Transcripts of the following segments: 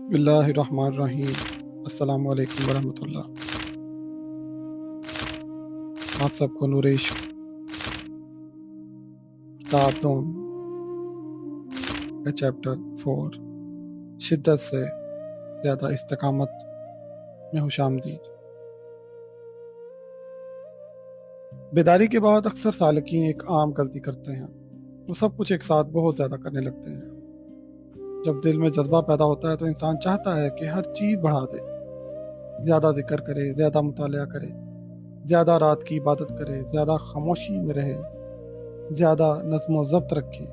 بسم اللہ الرحمن الرحیم۔ السلام علیکم ورحمۃ اللہ۔ آپ سب کو نور عشق کتاب دوم کا چیپٹر 4 شدت سے زیادہ استقامت میں خوش آمدید۔ بیداری کے بعد اکثر سالکین ایک عام غلطی کرتے ہیں، وہ سب کچھ ایک ساتھ بہت زیادہ کرنے لگتے ہیں۔ جب دل میں جذبہ پیدا ہوتا ہے تو انسان چاہتا ہے کہ ہر چیز بڑھا دے، زیادہ ذکر کرے، زیادہ مطالعہ کرے، زیادہ رات کی عبادت کرے، زیادہ خاموشی میں رہے، زیادہ نظم و ضبط رکھے۔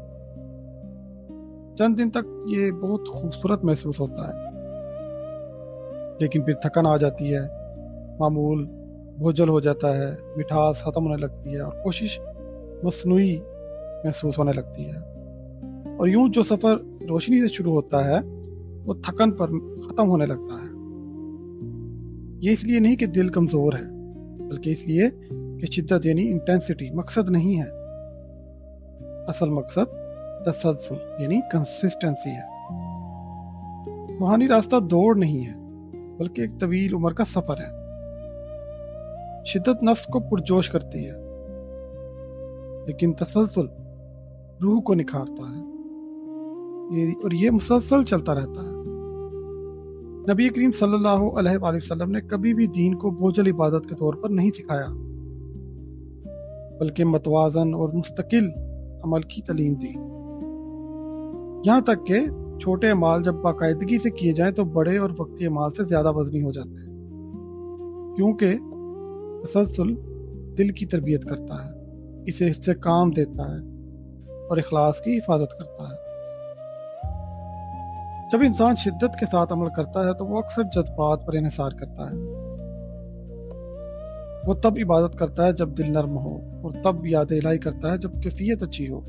چند دن تک یہ بہت خوبصورت محسوس ہوتا ہے، لیکن پھر تھکن آ جاتی ہے، معمول بوجھل ہو جاتا ہے، مٹھاس ختم ہونے لگتی ہے اور کوشش مصنوعی محسوس ہونے لگتی ہے۔ اور یوں جو سفر روشنی سے شروع ہوتا ہے وہ تھکن پر ختم ہونے لگتا ہے۔ یہ اس لیے نہیں کہ دل کمزور ہے، بلکہ اس لیے کہ شدت یعنی انٹینسٹی مقصد نہیں ہے۔ اصل مقصد تسلسل یعنی کنسسٹنسی ہے۔ روحانی راستہ دوڑ نہیں ہے، بلکہ ایک طویل عمر کا سفر ہے۔ شدت نفس کو پرجوش کرتی ہے، لیکن تسلسل روح کو نکھارتا ہے، اور یہ مسلسل چلتا رہتا ہے۔ نبی کریم صلی اللہ علیہ وآلہ وسلم نے کبھی بھی دین کو بوجھل عبادت کے طور پر نہیں سکھایا، بلکہ متوازن اور مستقل عمل کی تعلیم دی۔ یہاں تک کہ چھوٹے اعمال جب باقاعدگی سے کیے جائیں تو بڑے اور وقتی اعمال سے زیادہ وزنی ہو جاتے ہیں، کیونکہ تسلسل دل کی تربیت کرتا ہے، اسے استحکام دیتا ہے اور اخلاص کی حفاظت کرتا ہے۔ جب انسان شدت کے ساتھ عمل کرتا ہے تو وہ اکثر جذبات پر انحصار کرتا ہے۔ وہ تب عبادت کرتا ہے جب دل نرم ہو، اور تب یاد الہی کرتا ہے جب کیفیت اچھی ہو۔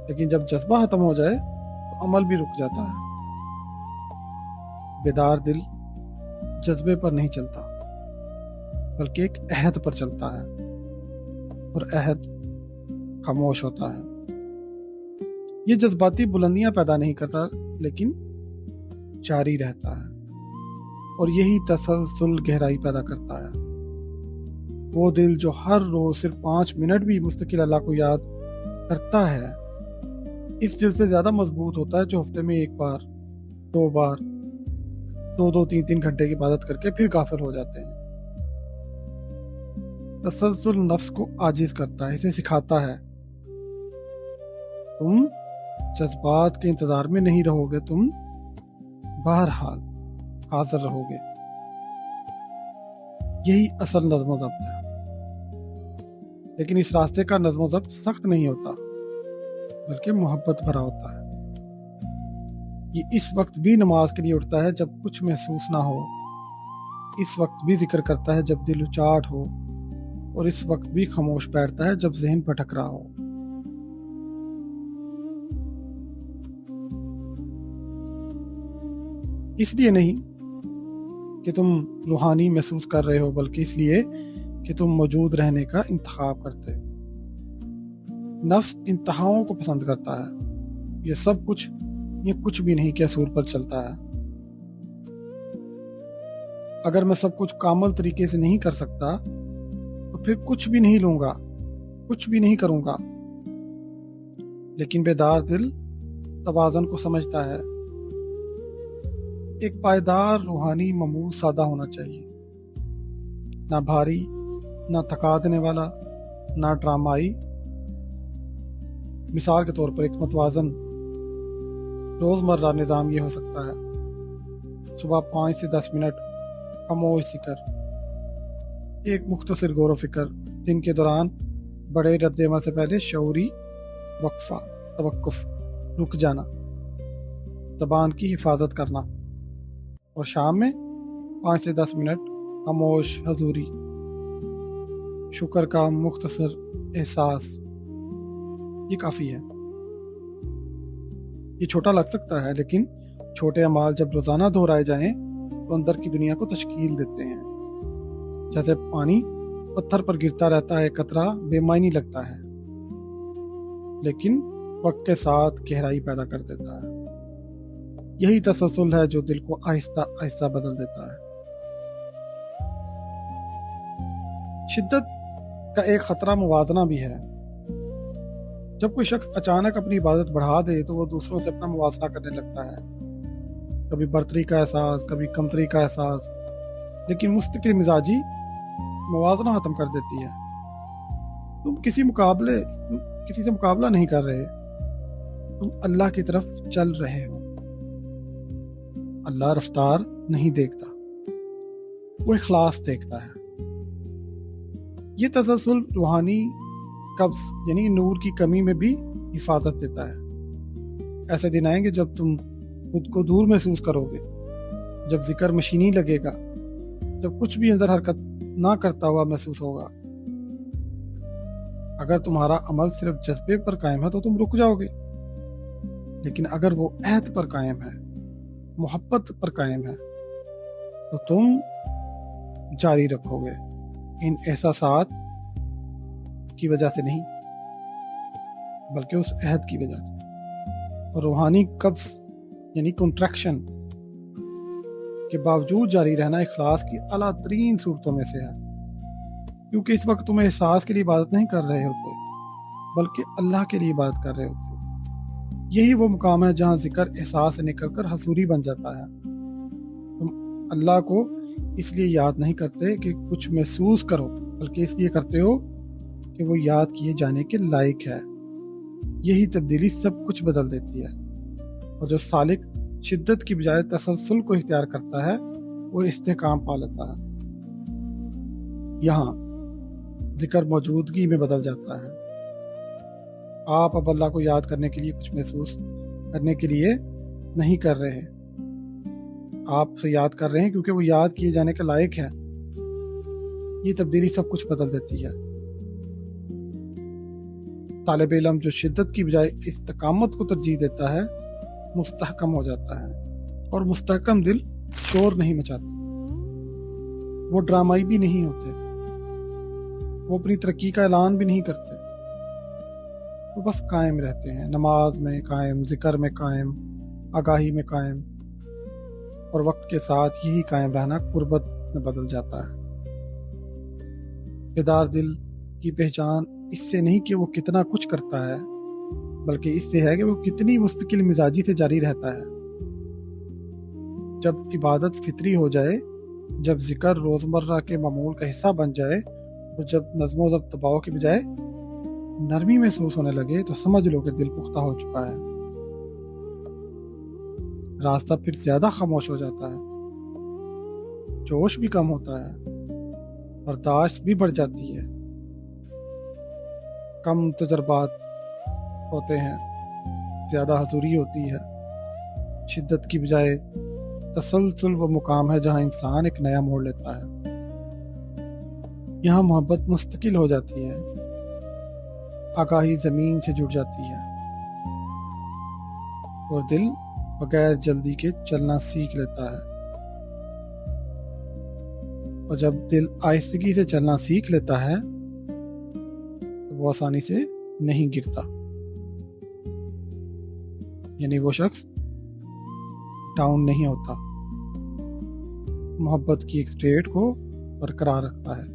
لیکن جب جذبہ ختم ہو جائے تو عمل بھی رک جاتا ہے۔ بیدار دل جذبے پر نہیں چلتا، بلکہ ایک عہد پر چلتا ہے، اور عہد خاموش ہوتا ہے۔ یہ جذباتی بلندیاں پیدا نہیں کرتا، لیکن جاری رہتا ہے، اور یہی تسلسل گہرائی پیدا کرتا ہے۔ وہ دل جو ہر روز صرف 5 منٹ بھی مستقل اللہ کو یاد کرتا ہے، اس دل سے زیادہ مضبوط ہوتا ہے جو ہفتے میں 1 بار 2 بار 2-3 گھنٹے کی عبادت کر کے پھر غافل ہو جاتے ہیں۔ تسلسل نفس کو عاجز کرتا ہے، اسے سکھاتا ہے تم جذبات کے انتظار میں نہیں رہو گے، تم بہرحال حاضر رہو گے۔ یہی اصل نظم و ضبط ہے۔ لیکن اس راستے کا نظم و ضبط سخت نہیں ہوتا، بلکہ محبت بھرا ہوتا ہے۔ یہ اس وقت بھی نماز کے لیے اٹھتا ہے جب کچھ محسوس نہ ہو، اس وقت بھی ذکر کرتا ہے جب دل اچاٹ ہو، اور اس وقت بھی خاموش بیٹھتا ہے جب ذہن بھٹک رہا ہو۔ اس لیے نہیں کہ تم روحانی محسوس کر رہے ہو، بلکہ اس لیے کہ تم موجود رہنے کا انتخاب کرتے ہو۔ نفس انتہاؤں کو پسند کرتا ہے، یہ کچھ بھی نہیں کے اصول پر چلتا ہے۔ اگر میں سب کچھ کامل طریقے سے نہیں کر سکتا تو پھر کچھ بھی نہیں لوں گا، کچھ بھی نہیں کروں گا۔ لیکن بیدار دل توازن کو سمجھتا ہے۔ ایک پائیدار روحانی معمول سادہ ہونا چاہیے، نہ بھاری، نہ تھکا دینے والا، نہ ڈرامائی۔ مثال کے طور پر ایک متوازن روزمرہ نظام یہ ہو سکتا ہے: صبح 5 سے 10 منٹ خاموش ذکر، ایک مختصر غور و فکر، دن کے دوران بڑے رد عمل سے پہلے شعوری وقفہ، توقف، رک جانا، زبان کی حفاظت کرنا، اور شام میں 5 سے 10 منٹ خاموش حضوری، شکر کا مختصر احساس۔ یہ کافی ہے۔ یہ چھوٹا لگ سکتا ہے، لیکن چھوٹے اعمال جب روزانہ دہرائے جائیں تو اندر کی دنیا کو تشکیل دیتے ہیں۔ جیسے پانی پتھر پر گرتا رہتا ہے، قطرہ بے معنی لگتا ہے، لیکن وقت کے ساتھ گہرائی پیدا کر دیتا ہے۔ یہی تسلسل ہے جو دل کو آہستہ آہستہ بدل دیتا ہے۔ شدت کا ایک خطرہ موازنہ بھی ہے۔ جب کوئی شخص اچانک اپنی عبادت بڑھا دے تو وہ دوسروں سے اپنا موازنہ کرنے لگتا ہے، کبھی برتری کا احساس، کبھی کمتری کا احساس، لیکن مستقل مزاجی موازنہ ختم کر دیتی ہے۔ تم کسی سے مقابلہ نہیں کر رہے، تم اللہ کی طرف چل رہے ہو۔ اللہ رفتار نہیں دیکھتا، وہ اخلاص دیکھتا ہے۔ یہ تسلسل روحانی قبض یعنی نور کی کمی میں بھی حفاظت دیتا ہے۔ ایسے دن آئیں گے جب تم خود کو دور محسوس کرو گے، جب ذکر مشینی لگے گا، جب کچھ بھی اندر حرکت نہ کرتا ہوا محسوس ہوگا۔ اگر تمہارا عمل صرف جذبے پر قائم ہے تو تم رک جاؤ گے، لیکن اگر وہ عہد پر قائم ہے، محبت پر قائم ہے، تو تم جاری رکھو گے، ان احساسات کی وجہ سے نہیں بلکہ اس عہد کی وجہ سے۔ اور روحانی قبض یعنی کنٹریکشن کے باوجود جاری رہنا اخلاص کی اعلیٰ ترین صورتوں میں سے ہے، کیونکہ اس وقت تم احساس کے لیے عبادت نہیں کر رہے ہوتے بلکہ اللہ کے لیے عبادت کر رہے ہوتے ہو۔ یہی وہ مقام ہے جہاں ذکر احساس سے نکل کر حضوری بن جاتا ہے۔ تم اللہ کو اس لیے یاد نہیں کرتے کہ کچھ محسوس کرو، بلکہ اس لیے کرتے ہو کہ وہ یاد کیے جانے کے لائق ہے۔ یہی تبدیلی سب کچھ بدل دیتی ہے، اور جو سالک شدت کی بجائے تسلسل کو اختیار کرتا ہے وہ استحکام پا لیتا ہے۔ یہاں ذکر موجودگی میں بدل جاتا ہے۔ آپ اب اللہ کو یاد کرنے کے لیے کچھ محسوس کرنے کے لیے نہیں کر رہے، آپ سے یاد کر رہے ہیں کیونکہ وہ یاد کیے جانے کے لائق ہے۔ یہ تبدیلی سب کچھ بدل دیتی ہے۔ طالب علم جو شدت کی بجائے استقامت کو ترجیح دیتا ہے مستحکم ہو جاتا ہے، اور مستحکم دل شور نہیں مچاتے، وہ ڈرامائی بھی نہیں ہوتے، وہ اپنی ترقی کا اعلان بھی نہیں کرتے، وہ بس قائم رہتے ہیں، نماز میں قائم، ذکر میں قائم، آگاہی میں قائم، اور وقت کے ساتھ یہی قائم رہنا قربت میں بدل جاتا ہے۔ بیدار دل کی پہچان اس سے نہیں کہ وہ کتنا کچھ کرتا ہے، بلکہ اس سے ہے کہ وہ کتنی مستقل مزاجی سے جاری رہتا ہے۔ جب عبادت فطری ہو جائے، جب ذکر روزمرہ کے معمول کا حصہ بن جائے، اور جب نظم و ضبط دباؤ کے بجائے نرمی محسوس ہونے لگے، تو سمجھ لو کہ دل پختہ ہو چکا ہے۔ راستہ پھر زیادہ خاموش ہو جاتا ہے، جوش بھی کم ہوتا ہے، برداشت بھی بڑھ جاتی ہے، کم تجربات ہوتے ہیں، زیادہ حضوری ہوتی ہے۔ شدت کی بجائے تسلسل وہ مقام ہے جہاں انسان ایک نیا موڑ لیتا ہے۔ یہاں محبت مستقل ہو جاتی ہے، آگاہی زمین سے جڑ جاتی ہے، اور دل بغیر جلدی کے چلنا سیکھ لیتا ہے۔ اور جب دل آہستگی سے چلنا سیکھ لیتا ہے تو وہ آسانی سے نہیں گرتا، یعنی وہ شخص ڈاؤن نہیں ہوتا، محبت کی ایک سٹیٹ کو برقرار رکھتا ہے۔